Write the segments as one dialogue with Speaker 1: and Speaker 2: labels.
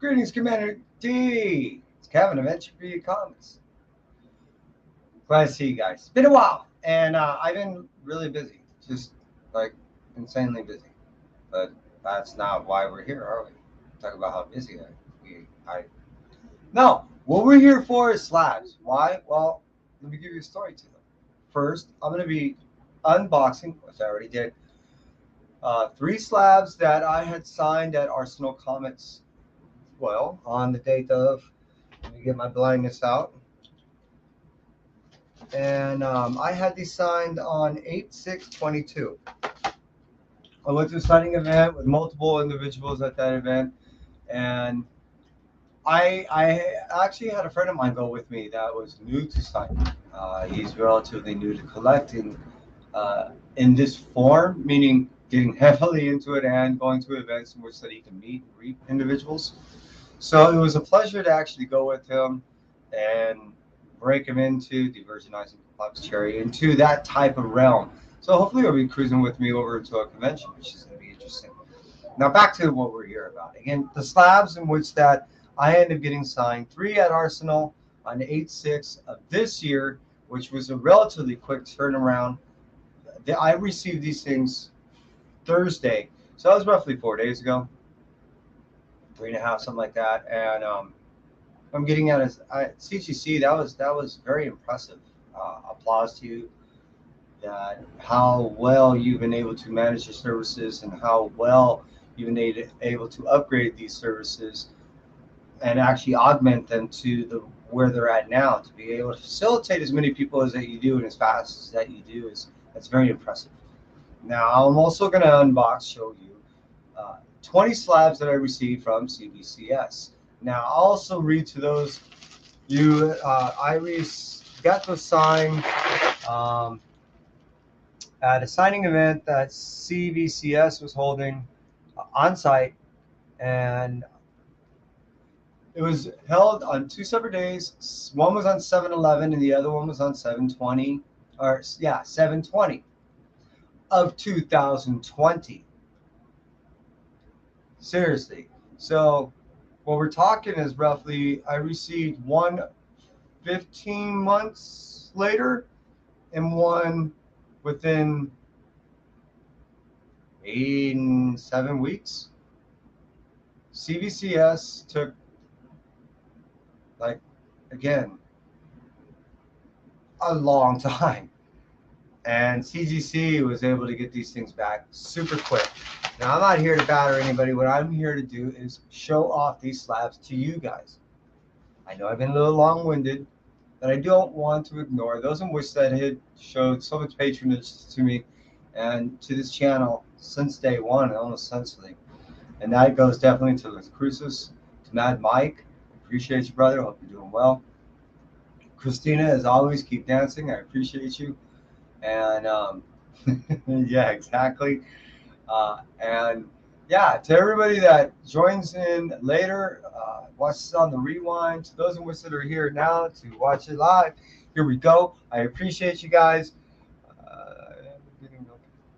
Speaker 1: Greetings, community. It's Kevin of Entropy Comics. Glad to see you guys. It's been a while, and I've been really busy, just like insanely busy. But that's not why we're here, are we? Talk about how busy I. No, what we're here for is slabs. Why? Well, let me give you a story to them. First, I'm going to be unboxing, which I already did, three slabs that I had signed at Arsenal Comics. Well, on the date of, let me get my blindness out. And I had these signed on 8/6/22. I went to a signing event with multiple individuals at that event, and I actually had a friend of mine go with me that was new to signing. He's relatively new to collecting in this form, meaning getting heavily into it and going to events in which that he can meet and greet individuals. So it was a pleasure to actually go with him and break him into the virginizing Slabbs cherry into that type of realm. So hopefully he'll be cruising with me over to a convention, which is going to be interesting. Now back to what we're here about. Again, the slabs in which that I ended up getting signed, three at Arsenal on 8/6 of this year, which was a relatively quick turnaround. I received these things Thursday, so that was roughly 4 days ago, three and a half, something like that. And I'm getting at is CGC. That was very impressive. Applause to you. That how well you've been able to manage your services and how well you've been able to upgrade these services and actually augment them to the where they're at now to be able to facilitate as many people as that you do and as fast as that you do is that's very impressive. Now I'm also going to show you 20 slabs that I received from CBCS. Now I'll also read to those you got those signed um, at a signing event that CBCS was holding on site, and it was held on two separate days. One was on 7/11 and the other one was on 7/20, or yeah, 7/20 of 2020. Seriously. So what we're talking is roughly I received one 15 months later and one within 7 weeks. CBCS took, like, again, a long time. And CGC was able to get these things back super quick. Now, I'm not here to batter anybody. What I'm here to do is show off these slabs to you guys. I know I've been a little long-winded, but I don't want to ignore those in which that had showed so much patronage to me and to this channel since day one, almost since. And that goes definitely to Liz Crucis, to Mad Mike. Appreciate you, brother. Hope you're doing well. Christina, as always, keep dancing. I appreciate you. And yeah, exactly. And yeah, to everybody that joins in later, watches on the rewind, to those in which that are here now to watch it live, here we go. I appreciate you guys.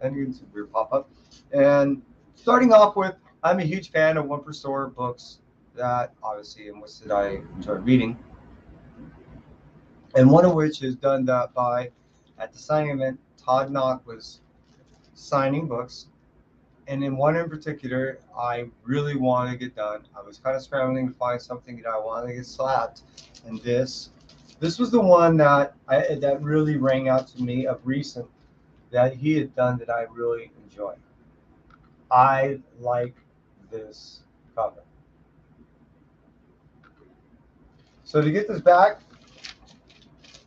Speaker 1: And getting some weird pop up. And starting off with, I'm a huge fan of one per store books that obviously in which that I enjoy reading, and one of which is done that by at the signing event. Todd Knock was signing books, and in one in particular, I really want to get done. I was kind of scrambling to find something that I wanted to get slapped, and this was the one that really rang out to me of recent that he had done that I really enjoy. I like this cover. So to get this back,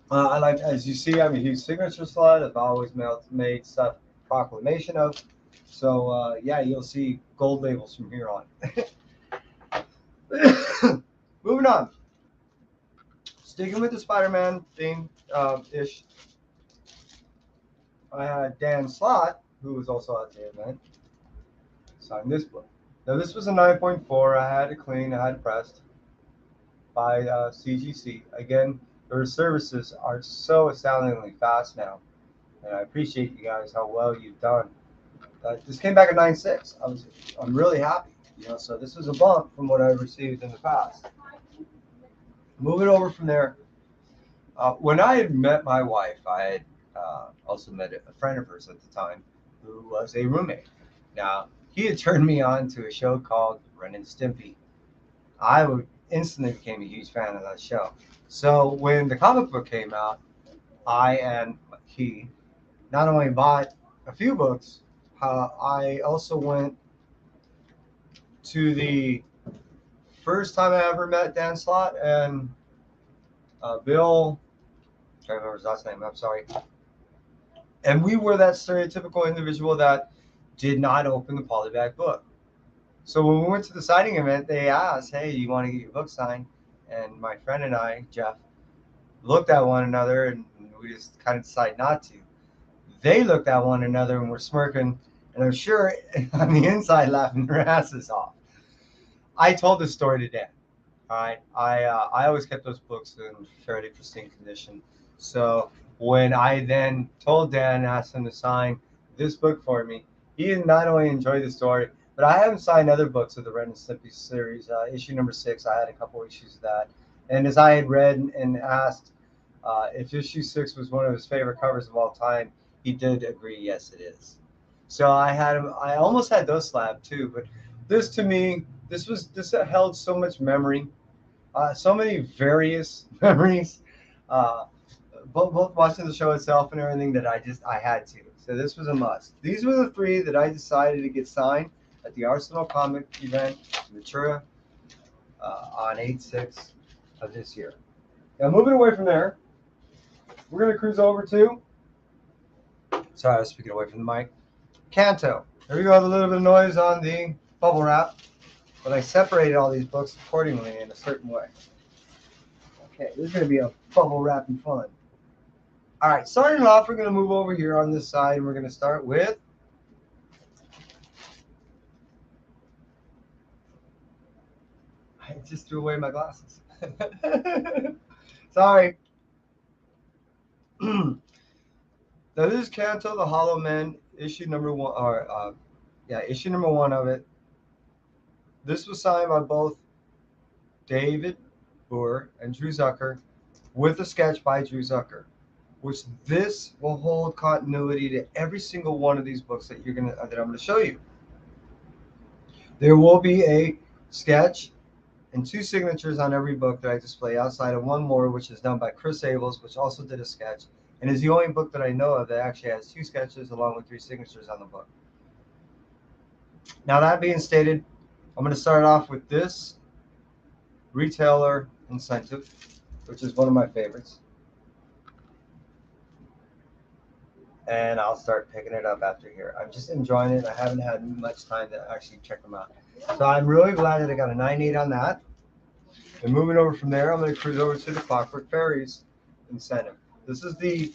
Speaker 1: I like, as you see, I'm a huge signature slut. I've always made stuff proclamation of. So yeah, you'll see gold labels from here on. Moving on. Sticking with the Spider-Man theme ish, I had Dan Slott, who was also at the event, sign this book. Now this was a 9.4. I had it clean. I had it pressed by CGC. Again, their services are so astoundingly fast now, and I appreciate you guys how well you've done. This came back at 9.6. I'm really happy. You know, so this is a bump from what I've received in the past. Moving over from there, when I had met my wife, I had also met a friend of hers at the time who was a roommate. Now, he had turned me on to a show called Ren and Stimpy. I would instantly became a huge fan of that show. So when the comic book came out, I and he not only bought a few books, I also went to the first time I ever met Dan Slott and Bill. I can't remember his last name. I'm sorry. And we were that stereotypical individual that did not open the polybag book. So when we went to the signing event, they asked, "Hey, you want to get your book signed?" And my friend and I, Jeff, looked at one another and we just kind of decided not to. They looked at one another and were smirking, and I'm sure on the inside laughing their asses off. I told this story to Dan. All right, I always kept those books in fairly pristine condition. So when I then told Dan and asked him to sign this book for me, he not only enjoyed the story, but I haven't signed other books of the Ren and Stimpy series. Issue number 6, I had a couple issues of that. And as I had read and asked if issue 6 was one of his favorite covers of all time, he did agree, yes, it is. So I almost had those slabbed too, but this to me, this held so much memory, so many various memories, uh, both watching the show itself and everything that I had to. So this was a must. These were the 3 that I decided to get signed at the Arsenal Comic event, Ventura, on 8/6 of this year. Now moving away from there, we're gonna cruise over to. Sorry, I was speaking away from the mic. Canto. There we go. A little bit of noise on the bubble wrap, but I separated all these books accordingly in a certain way. Okay, this is going to be a bubble wrapping fun. All right, starting off, we're going to move over here on this side, and we're going to start with. I just threw away my glasses. Sorry. Now, this is Canto, the Hollow Men, issue number 1, or issue number 1 of it. This was signed by both David Boer and Drew Zucker, with a sketch by Drew Zucker, which this will hold continuity to every single one of these books that I'm gonna show you. There will be a sketch and 2 signatures on every book that I display, outside of one more, which is done by Chris Abels, which also did a sketch, and is the only book that I know of that actually has 2 sketches along with 3 signatures on the book. Now, that being stated, I'm going to start off with this retailer incentive, which is one of my favorites. And I'll start picking it up after here. I'm just enjoying it. I haven't had much time to actually check them out. So I'm really glad that I got a 9.8 on that. And moving over from there, I'm going to cruise over to the Clockwork Fairies incentive. This is the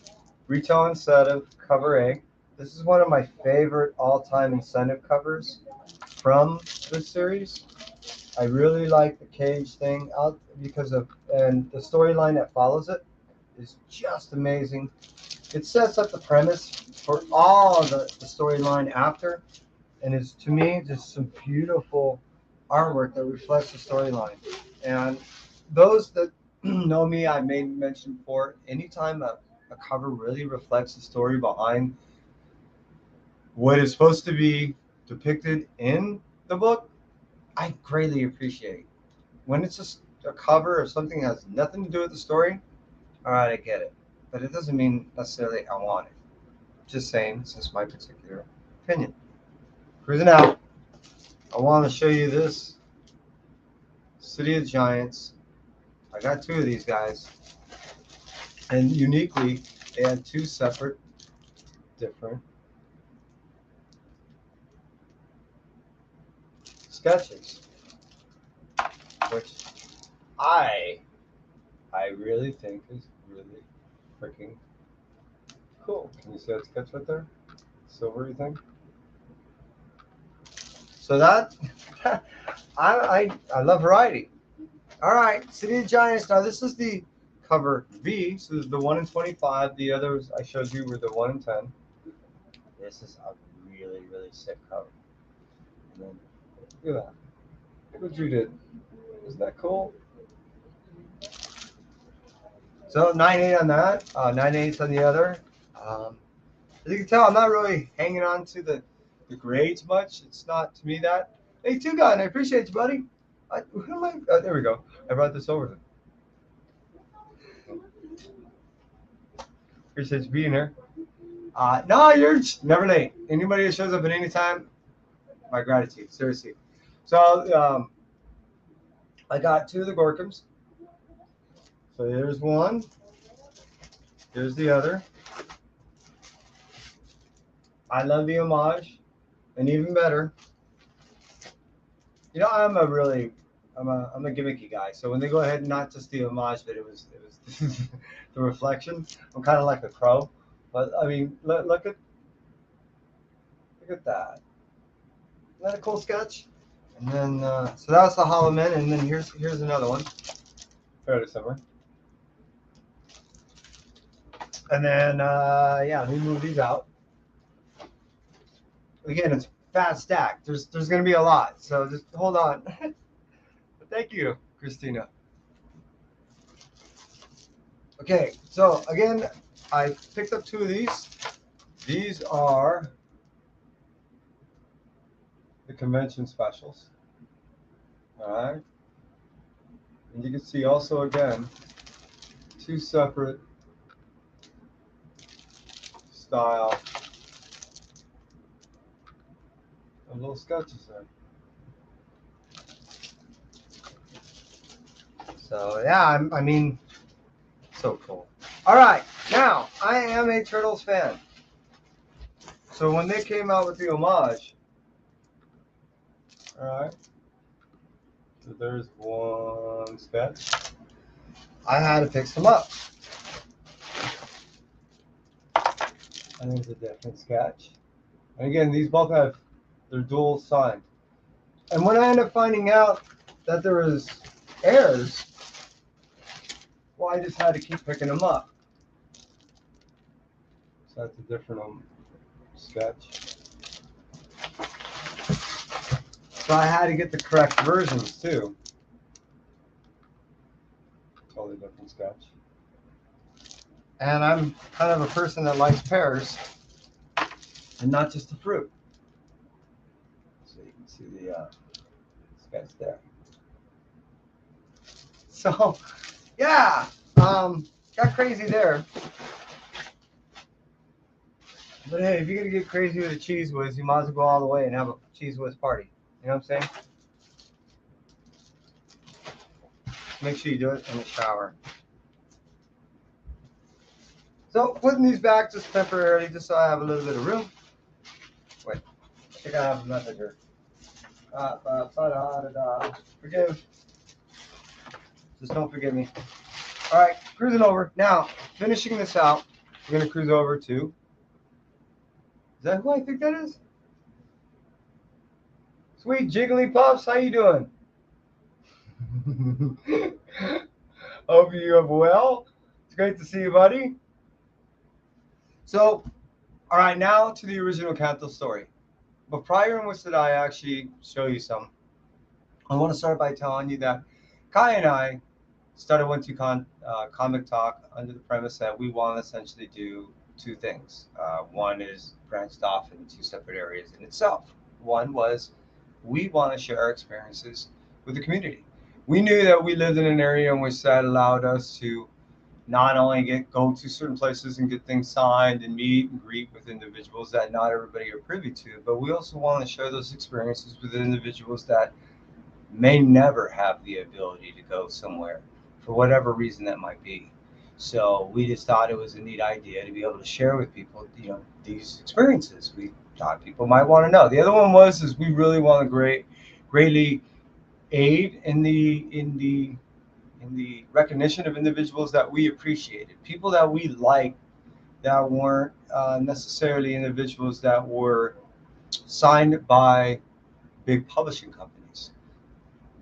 Speaker 1: retail incentive cover A. This is one of my favorite all-time incentive covers from this series. I really like the cage thing out because of, and the storyline that follows it is just amazing. It sets up the premise for all the storyline after, and it's, to me, just some beautiful artwork that reflects the storyline. And those that know me, I made mention before, anytime a cover really reflects the story behind what is supposed to be depicted in the book, I greatly appreciate. When it's just a cover of something that has nothing to do with the story, all right, I get it. But it doesn't mean necessarily I want it. Just saying, this is my particular opinion. Cruising out, I want to show you this City of Giants. I got 2 of these guys. And uniquely, they had 2 separate, different sketches, which I really think is really freaking cool. Can you see that sketch right there? Silvery thing. So that I love variety. All right, City of Giants. Now this is the cover B. So this is the 1 in 25. The others I showed you were the 1 in 10. This is a really sick cover. And then look at that. what you did. Isn't that cool? So 9/8 on that, 9/8 on the other. As you can tell, I'm not really hanging on to the grades much. It's not to me that. Hey, Two Gun, I appreciate you, buddy. Who am I? Oh, there we go. I brought this over. Appreciate you being here. No, you're never late. Anybody that shows up at any time, my gratitude, seriously. So I got 2 of the Gorkums. So here's one. Here's the other. I love the homage, and even better. You know, I'm a gimmicky guy. So when they go ahead and not just the homage, but it was the reflection. I'm kind of like a crow. But I mean, look at that. Isn't that a cool sketch? And then so that's the Hollow Men, and then here's another one. Fairly similar. And then yeah, we move these out. Again, it's fat stack. There's going to be a lot, so just hold on. Thank you, Christina. Okay, so again, I picked up 2 of these. These are the convention specials. All right, and you can see also again 2 separate style little sketches there. So yeah, I mean, so cool. All right, now I am a Turtles fan. So when they came out with the homage, all right, so there's one sketch. I had to pick some up. And there's a different sketch. And again, these both have they're dual signed. And when I ended up finding out that there was errors, well, I just had to keep picking them up. So that's a different sketch. So I had to get the correct versions too. Totally different sketch. And I'm kind of a person that likes pears and not just the fruit. So you can see the sketch there. So yeah, got crazy there. But hey, if you're gonna get crazy with a cheese whiz, you might as well go all the way and have a cheese whiz party. You know what I'm saying? Make sure you do it in the shower. So putting these back just temporarily, just so I have a little bit of room. Wait, I think I have a method here. Forgive. Just don't forgive me. All right, cruising over. Now, finishing this out, we're going to cruise over to, is that who I think that is? Sweet Jigglypuffs, how you doing? Hope you are well. It's great to see you, buddy. So, all right, now to the original Kanto story. But prior in which that I actually show you some, I want to start by telling you that Kai and I started One Two Comic Talk under the premise that we want to essentially do 2 things. One is branched off in 2 separate areas in itself. One was we want to share our experiences with the community. We knew that we lived in an area in which that allowed us to not only go to certain places and get things signed and meet and greet with individuals that not everybody are privy to, but we also want to share those experiences with individuals that may never have the ability to go somewhere for whatever reason that might be. So we just thought it was a neat idea to be able to share with people, these experiences. We thought people might want to know. The other one is we really want to greatly aid in the recognition of individuals that we appreciated, people that we liked, that weren't necessarily individuals that were signed by big publishing companies,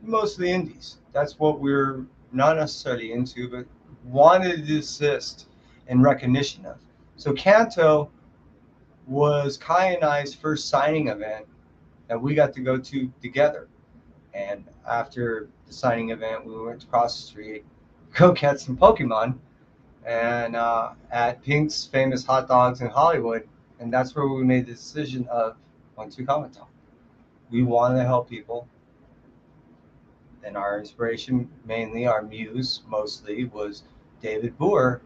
Speaker 1: mostly indies. That's what we're not necessarily into, but wanted to assist in recognition of. So Kanto was Kai and I's first signing event that we got to go to together. And after the signing event, we went across the street, go catch some Pokemon, and at Pink's famous hot dogs in Hollywood. And that's where we made the decision of going to Comic Con. We wanted to help people, and our inspiration, mainly our muse, mostly was David Boer,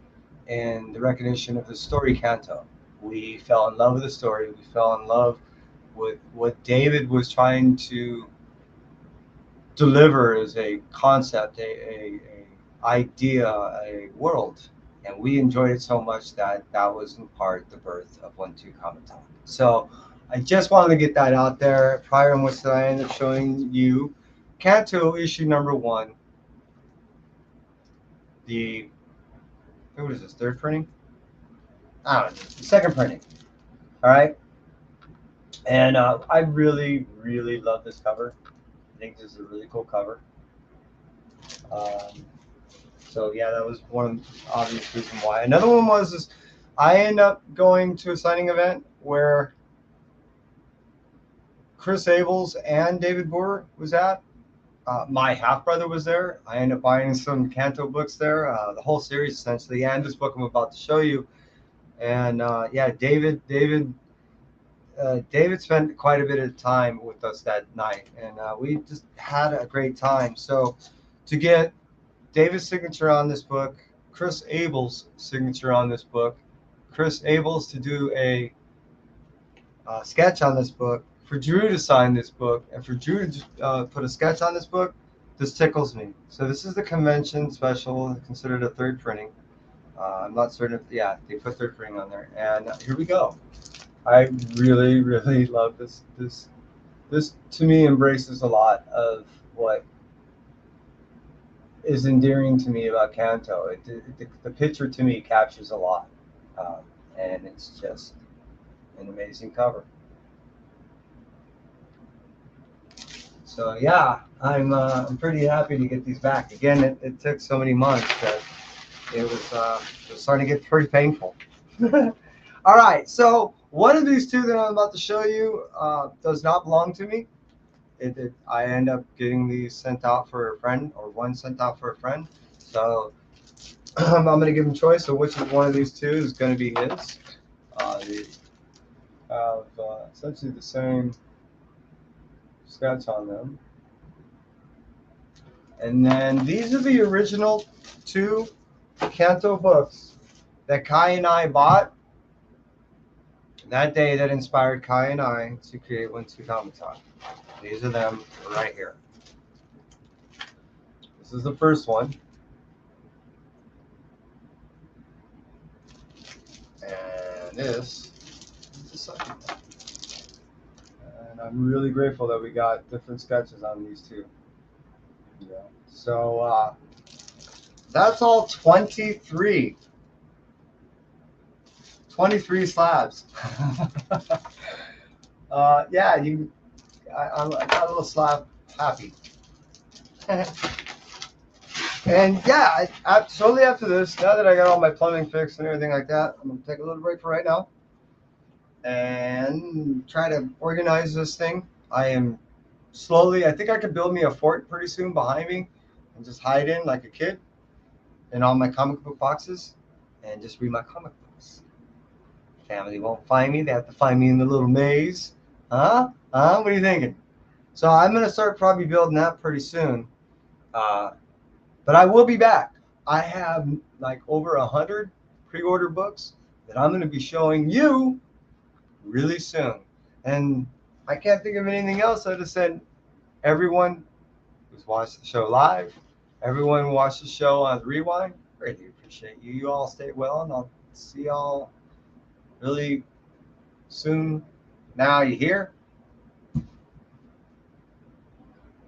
Speaker 1: and the recognition of the story Kanto. We fell in love with the story. We fell in love with what David was trying to deliver as a concept, a idea, a world, and we enjoyed it so much that that was in part the birth of 1-2 Comic Talk. So I just wanted to get that out there. Prior in which I ended up showing you Kanto issue number 1. The what is this, third printing? I don't know, the second printing. All right, and I really, really love this cover. I think this is a really cool cover. So yeah, that was one obvious reason why. Another one was I ended up going to a signing event where Chris Abels and David Boer was at. My half brother was there. I ended up buying some Kanto books there, the whole series essentially, and this book I'm about to show you. And yeah, David spent quite a bit of time with us that night, and we just had a great time. So to get David's signature on this book, Chris Abel's signature on this book, Chris Abel's to do a sketch on this book, for Drew to sign this book, and for Drew to put a sketch on this book, this tickles me. So this is the convention special, considered a third printing. I'm not certain if, yeah, they put third printing on there. And here we go. I really, really love this. This to me embraces a lot of what is endearing to me about Kanto. The picture to me captures a lot, and it's just an amazing cover. So yeah, I'm pretty happy to get these back. Again, it took so many months that it was starting to get pretty painful. All right, so one of these two that I'm about to show you does not belong to me. I end up getting these sent out for a friend, or one sent out for a friend. So I'm going to give him choice of which one of these two is going to be his. They have essentially the same sketch on them. And then these are the original 2 Kanto books that Kai and I bought that day that inspired Kai and I to create 1-2 Comic Talk. These are them right here. This is the first one. And this is the second one. And I'm really grateful that we got different sketches on these two. Yeah. So that's all 23. 23 slabs. Yeah, I got a little slab happy. And yeah, shortly after this, now that I got all my plumbing fixed and everything like that, I'm going to take a little break for right now and try to organize this thing. I am slowly, I think I could build me a fort pretty soon behind me and just hide in like a kid in all my comic book boxes and just read my comic books. Family won't find me. They have to find me in the little maze. Huh? What are you thinking? So I'm going to start probably building that pretty soon. But I will be back. I have like over 100 pre-order books that I'm going to be showing you really soon. And I can't think of anything else. I just said everyone who's watched the show live, everyone who watched the show on the rewind, greatly appreciate you. You all stay well, and I'll see y'all really soon. Now you hear?